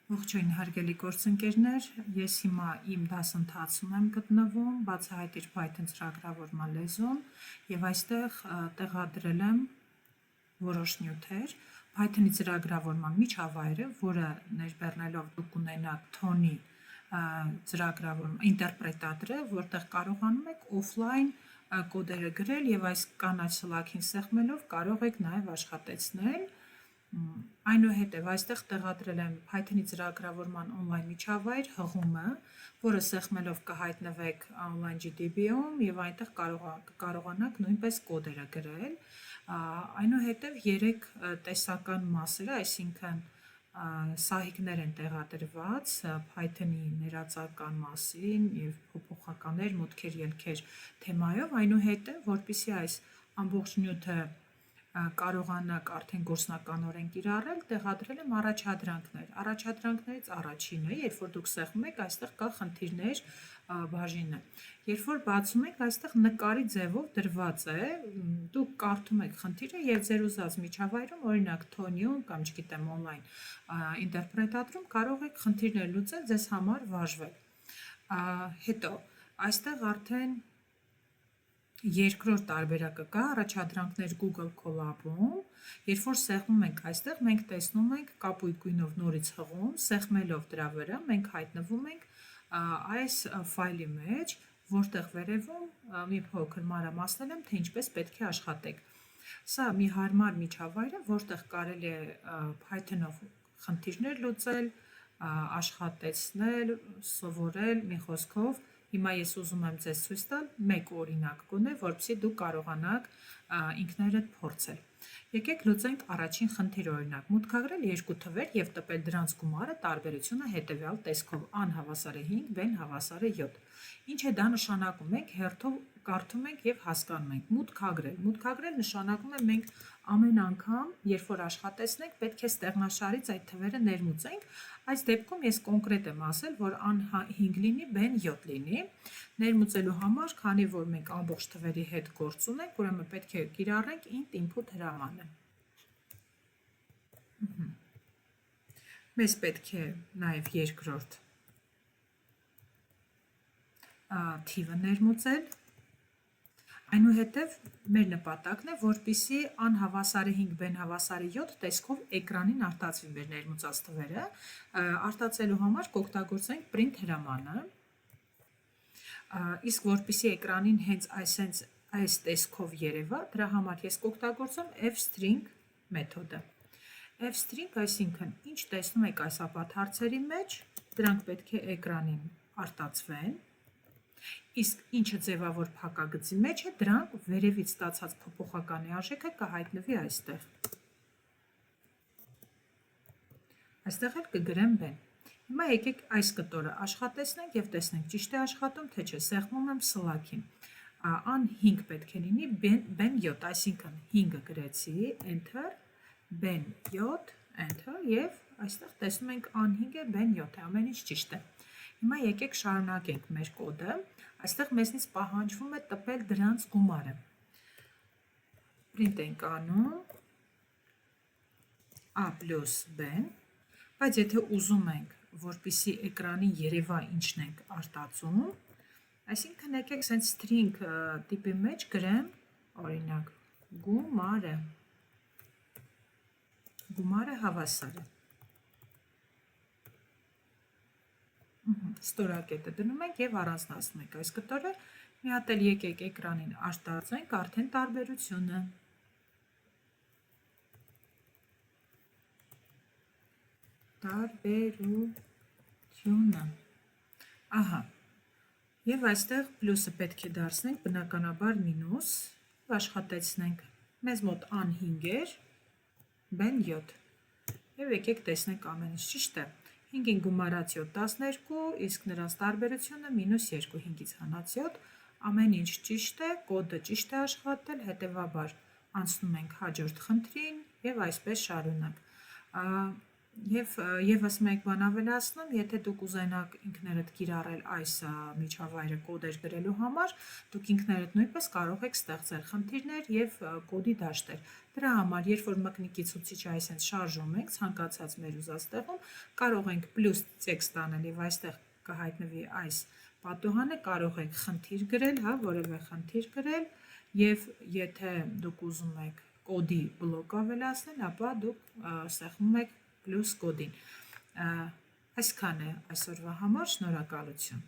Ողջույն հարգելի գործընկերներ, ես հիմա իմ դասընթացում եմ գտնվում, բացահայտիչ Python ծրագրավորման լեզուն եւ այստեղ տեղադրել եմ որոշ նյութեր, Python-ի ծրագրավորման միջավայրը, որը ներբեռնելով դուք կունենաք Thon-ի ծրագրավորման ինտերպրետատորը, որտեղ կարողանում եք օֆլայն կոդերը գրել եւ այս կանաչ սլաքին սեղմելով կարող եք նաեւ աշխատեցնել Այնուհետև այստեղ տեղադրել եմ Python-ի ծրագրավորման on-line միջավայր հղումը, որը սեղմելով կհայտնվեք online GDB-ում եւ այնտեղ կարողանաք նույնպես կոդերը գրել։ Այնուհետև 3 տեսական մասերը, այսինքն սահիկներ են տեղադրված Python-ի ներածական մասին եւ փոփոխականներ, մուտքեր, ելքեր թեմայով, այնուհետև որպեսզի այս ամբողջ նյութը կարողանաք արդեն գործնականորեն կիրառել, տեղադրել եմ առաջադրանքներ։ Առաջադրանքներից առաջինը, երբ որ դուք սեղմում եք, այստեղ կա խնդիրներ բաժինը։ Երբ որ բացում եք, այստեղ նկարի ձևով դրված է, դուք կարդում եք խնդիրը եւ ձեր ուզած միջավայրում, օրինակ Thon-ում կամ չգիտեմ on-line ինտերպրետատորում կարող եք խնդիրներ լուծել ձեզ համար վարժվել։ Հետո այստեղ արդեն երկրորդ տարբերակը կա առաջադրանքներ Google Colab-ում, երբ որ սեղմում ենք այստեղ, մենք տեսնում ենք կապույտ գույնով նորից հղում, սեղմելով դրա վրա մենք հայտնվում ենք այս ֆայլի մեջ, որտեղ վերևում մի փոքր մանրամասնել եմ, թե ինչպես պետք է աշխատեք։ Սա մի հարմար միջավայր է, որտեղ կարելի է Python-ով խնդիրներ լուծել, աշխատեցնել, սովորել, մի խոսքով Հիմա ես ուզում եմ ձեզ ցույց տալ մեկ օրինակ գոնե, որպեսզի դուք կարողանաք ինքներդ փորձել։ Եկեք լուծենք առաջին խնդիրը օրինակ։ Մուտքագրել երկու թվեր եւ տպել դրանց գումարը տարբերությունը հետեւյալ տեսքով անհավասար է 5, b-ն հավասար է 7։ Ինչ է դա նշանակում։ Մենք հերթով կարդում ենք եւ հասկանում ենք։ Մուտքագրել նշանակում է մենք ամեն անգամ, երբ որ աշխատեցնենք, պետք է ստեղնաշարից այդ թվերը ներմուծենք։ Այս դեպքում ես կոնկրետ եմ ասել, որ ան 5 լինի, b-ն 7 լինի։ Ներմուծելու համար, քանի որ մենք ամբողջ թվերի հետ գործ ունենք, ուրեմն պետք է կիրառենք int input հրամանը։ Մեզ պետք է նաև երկրորդ թիվը ներմուծել։ Այնուհետև մեր նպատակն է, որպեսզի անհավասարը 5, b-ն հավասարը 7 տեսքով էկրանին արտացվի մեր ներմուծած թվերը, արտացելու համար կօգտագործենք print հրամանը, իսկ որպեսզի էկրանին հենց այս տեսքով երևա, դրա համար ես կօգտագործում fstring մեթոդը։ Fstring, այսինքն, ինչ տեսնում եք այս ապաթարցերի մեջ, դրանք պետք է էկրանին արտացվեն, իսկ ինչը ձևավոր փակագծի մեջ է, դրանք վերևից ստացած փոփոխականի արժեքը կհայտնվի այստեղ։ Այստեղ էլ կգրեմ b-ն։ Հիմա եկեք այս կտորը աշխատեցնենք եւ տեսնենք ճիշտ է աշխատում, թե չէ։ Սեղմում եմ սլաքին։ Ան 5 պետք է լինի, b-ն 7, այսինքն 5-ը գրեցի, enter, b-ն 7, enter եւ այստեղ տեսնում ենք ան 5-ը, b-ն 7 է, ամեն ինչ ճիշտ է։ Հիմա եկեք շարունակենք մեր կոդը։ Այստեղ մեզնից պահանջվում է տպել դրանց գումարը։ Print ենք անում a + b, բայց եթե ուզում ենք, որպեսզի էկրանին երևա ինչն ենք արտածում, այսինքն եկեք սենց string տիպի մեջ գրեմ, օրինակ, գումարը հավասար է։ Ստորակետը դնում ենք եւ առանձնացնում ենք այս կտորը, մի հատ էլ եկեք էկրանին արտացնենք արդեն տարբերությունը։ Ահա։ Եվ այստեղ պլյուսը պետք է դարձնենք բնականաբար մինուս, աշխատեցնենք։ Մեզ մոտ ան 5 էր, b-ն 7։ Եվ եկեք տեսնենք ամեն ինչ ճիշտ է։ 5-ին գումարած 7 12, իսկ նրանց տարբերությունը -2, 5-ից հանած 7, ամեն ինչ ճիշտ է, կոդը ճիշտ է աշխատել, հետևաբար անցնում ենք հաջորդ խնդրին եւ այսպես շարունակ։ Եվս մեկ բան ավելացնում, եթե դուք ուզենաք ինքներդ կիրառել այս միջավայրը կոդեր գրելու համար, դուք ինքներդ նույնպես կարող եք ստեղծել խնդիրներ եւ կոդի դաշտեր։ Դրա համար, երբ որ մկնիկի ցուցիչը այսպես շարժում ենք ցանկացած մեր ուզած տեղում, կարող ենք պլյուս տեքստ անել եւ այստեղ կհայտնվի այս պատուհանը, կարող եք խնդիր գրել, հա, որևէ խնդիր գրել եւ եթե դուք ուզում եք կոդի բլոկ ավելացնել, ապա դուք սեղմում եք պլյուս կոդին։ Այսքան է այսօրվա համար, շնորհակալություն։